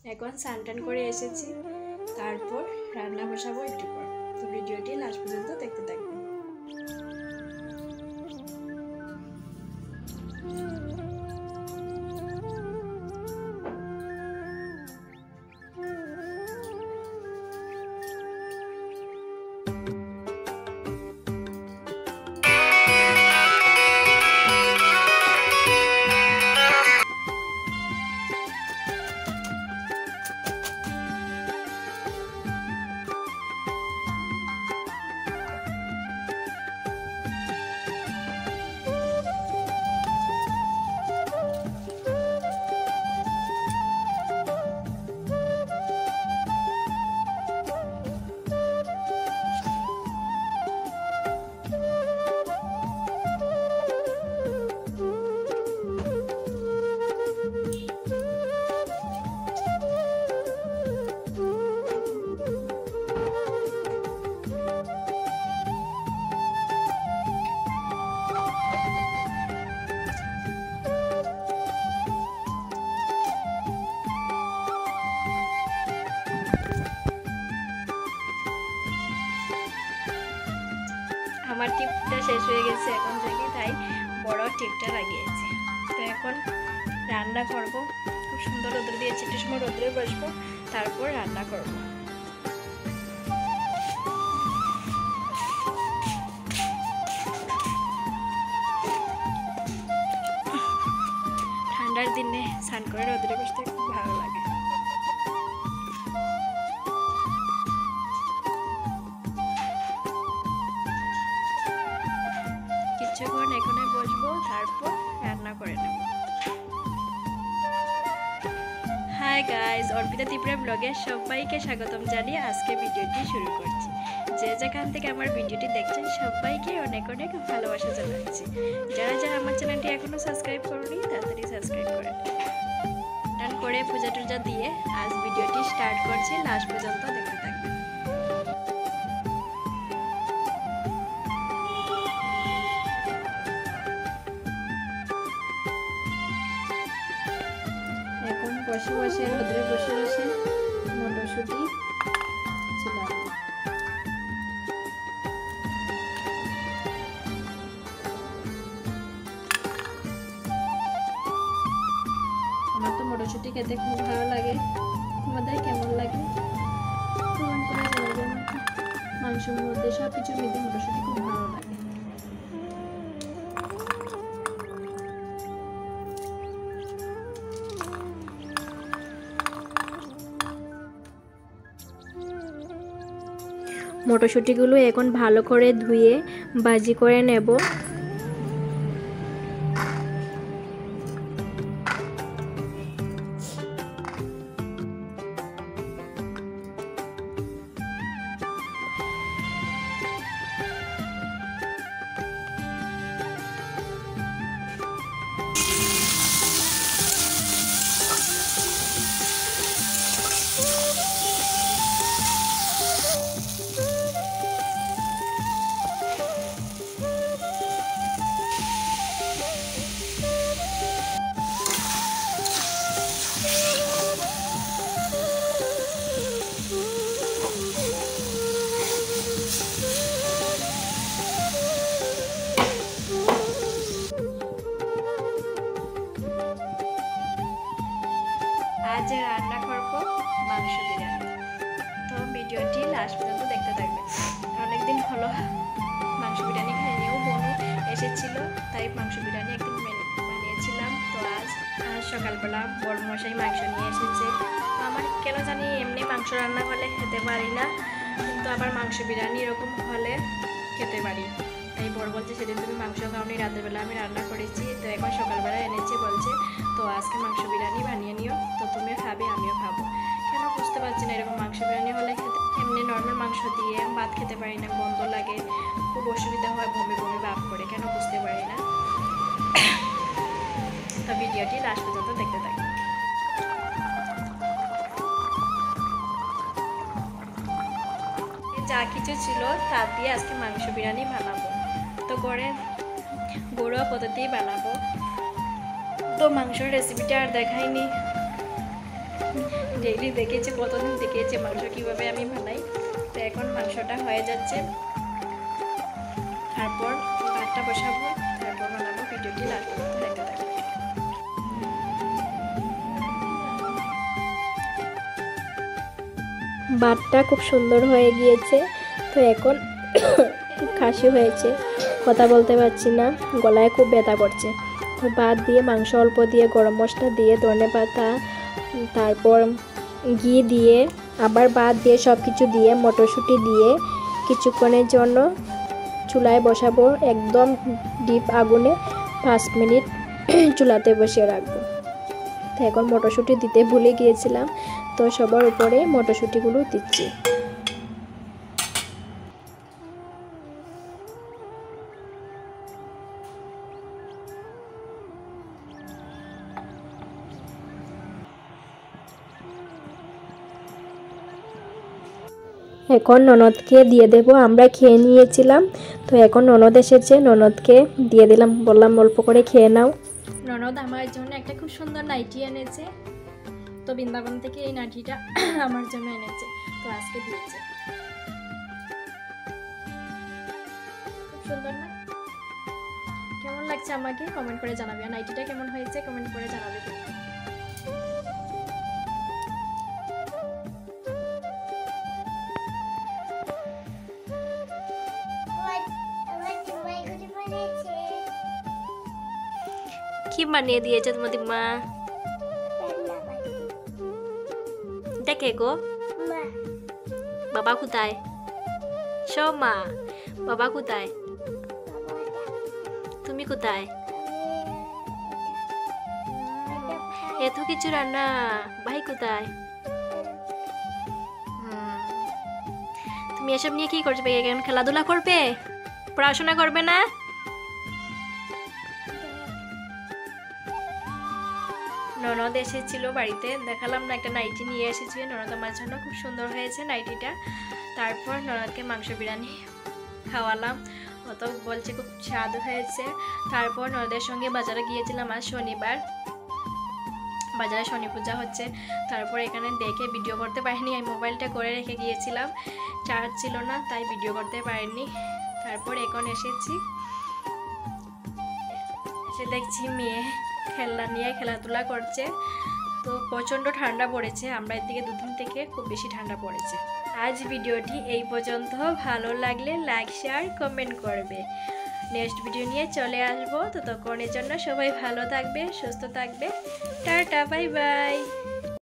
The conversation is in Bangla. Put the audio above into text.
এখন স্নান টান করে এসেছি, তারপর রান্না বসাবো একটু পর। তো ভিডিওটি লাস্ট পর্যন্ত দেখতে থাকবেন। আমার টিপটা শেষ হয়ে গেছে এখন থেকে, তাই বড় টিপটা লাগিয়েছি। তো এখন রান্না করব, খুব সুন্দর রোদ্রে দিয়েছি, একটু সময় রোদ্রে বসবো, তারপর রান্না করব। ঠান্ডার দিনে স্নান করে রোদ্রে বসতে খুব ভালো লাগে। কিছুক্ষণ এখানে বসবো, তারপর রান্না করে নেব। হাই গাইজ, অর্পিতা ত্রিপুরা ব্লগে সবাইকে স্বাগতম জানিয়ে আজকে ভিডিওটি শুরু করছি। যে যেখান থেকে আমার ভিডিওটি দেখছেন সবাইকে অনেক অনেক ভালোবাসা জানাচ্ছি। যারা যারা আমার চ্যানেলটি এখনো সাবস্ক্রাইব করনি তাড়াতাড়ি সাবস্ক্রাইব করেন। টান করে পূজা টুজা দিয়ে আজ ভিডিওটি স্টার্ট করছি, লাস্ট পর্যন্ত দেখতে থাকবেন। এখন বসে বসে রোদ্রে বসে বসে মটরশুঁটি চুলাবো। আমার তো মটরশুঁটি খেতে খুব ভালো লাগে, তোমাদের কেমন লাগে কমেন্ট করে জানাবেন। মাংসের মধ্যে সব কিছুর মধ্যে মটরশুঁটি খুব ভালো লাগে। মটরশুঁটিগুলো এখন ভালো করে ধুয়ে ভাজি করে নেব। আজ রান্না করবো মাংস বিরিয়ানি। তো ভিডিওটি লাস্ট পর্যন্ত দেখতে থাকবে। অনেকদিন হলো মাংস বিরিয়ানি খাইনিও, বোনও এসেছিল, তাই মাংস বিরিয়ানি একদিন বানিয়েছিলাম। তো আজ সকালবেলা বড় মশাই মাংস নিয়ে এসেছে। তো আমার কেন জানি এমনি মাংস রান্না হলে খেতে পারি না, কিন্তু আবার মাংস বিরিয়ানি এরকম হলে খেতে পারি। তাই বড় বলছে সেদিন তুমি মাংস খাওনি, রাতের বেলা আমি রান্না করেছি, তো এখন সকালবেলা এনেছে, বলছে তো আজকে মাংস বিরিয়ানি বানিয়ে নিও, তো তুমিও খাবে আমিও খাবো। কেন বুঝতে পারছি না, এরকম মাংস বিরিয়ানি হলে খেতে, এমনি নর্মাল মাংস দিয়ে ভাত খেতে পারি না, গন্ধ লাগে, খুব অসুবিধা হয়, বমি বমি ভাব করে, কেন বুঝতে পারি না। তো ভিডিওটি লাস্ট পর্যন্ত দেখতে থাকি। যা কিছু ছিল তা দিয়ে আজকে মাংস বিরিয়ানি বানাবো। তো ঘরোয়া পদ্ধতিই বানাবো। তো মাংসের রেসিপিটা আর দেখাইনি, ডেইলি দেখেছে, কতদিন দেখেছে মাংস কীভাবে আমি বানাই। তো এখন মাংসটা হয়ে যাচ্ছে, তারপর ভাতটা বসাবো, তারপর বানাবো। ভিডিওটি লাস্ট পর্যন্ত দেখতে থাকবে। ভাতটা খুব সুন্দর হয়ে গিয়েছে। তো এখন খুব কাশি হয়েছে, কথা বলতে পারছি না, গলায় খুব ব্যথা করছে। তো ভাত দিয়ে, মাংস অল্প দিয়ে, গরম মশলা দিয়ে, ধনেপাতা, তারপর ঘি দিয়ে, আবার ভাত দিয়ে, সব কিছু দিয়ে, মটরশুঁটি দিয়ে কিছুক্ষণের জন্য চুলায় বসাবো। একদম ডিপ আগুনে 5 মিনিট চুলাতে বসিয়ে রাখবো। তো এখন মটরশুঁটি দিতে ভুলে গিয়েছিলাম, তো সবার উপরে মটরশুঁটিগুলো দিচ্ছি। এখন ননদকে দিয়ে দেব, আমরা খেয়ে নিয়েছিলাম। তো এখন ননদ এসেছে, ননদকে দিয়ে দিলাম, বললাম অল্প করে খেয়ে নাও। ননদ আমার জন্য একটা খুব সুন্দর নাইটি এনেছে। তো বৃন্দাবন থেকে এই নাইটিটা আমার জন্য এনেছে, তো আজকে দিয়েছে। খুব সুন্দর না? কেমন লাগছে আমাকে কমেন্ট করে জানাবে, আর নাইটিটা কেমন হয়েছে কমেন্ট করে জানাবে। কি বানিয়ে দিয়েছে তোমাদের মা? দেখে গো, বাবা কোথায়? সব মা, বাবা কোথায়? তুমি কোথায়? এত কিছু রান্না, ভাই কোথায়? তুমি এসব নিয়ে কি করবে? এখন খেলাধুলা করবে, পড়াশোনা করবে না? ননদ এসেছিল বাড়িতে, দেখালাম না, একটা নাইটি নিয়ে এসেছি ননদ আমার জন্য, খুব সুন্দর হয়েছে নাইটিটা। তারপর ননদকে মাংস বিরিয়ানি খাওয়ালাম, ও তো বলছে খুব স্বাদ হয়েছে। তারপর ননদের সঙ্গে বাজারে গিয়েছিলাম, আজ শনিবার, বাজারে শনি পূজা হচ্ছে। তারপর এখানে দেখে ভিডিও করতে পারিনি, আমি মোবাইলটা করে রেখে গিয়েছিলাম, চার্জ ছিল না, তাই ভিডিও করতে পারিনি। তারপর এখন এসে দেখছি মেয়ে খেলনা নিয়ে খেলাধুলা করছে। তো প্রচণ্ড ঠান্ডা পড়েছে, আমরা এদিকে 2 দিন থেকে খুব বেশি ঠান্ডা পড়েছে। আজ ভিডিওটি এই পর্যন্ত, ভালো লাগলে লাইক শেয়ার কমেন্ট করবে। নেক্সট ভিডিও নিয়ে চলে আসবো, ততক্ষণের জন্য সবাই ভালো থাকবে, সুস্থ থাকবে, টাটা, বাই বাই।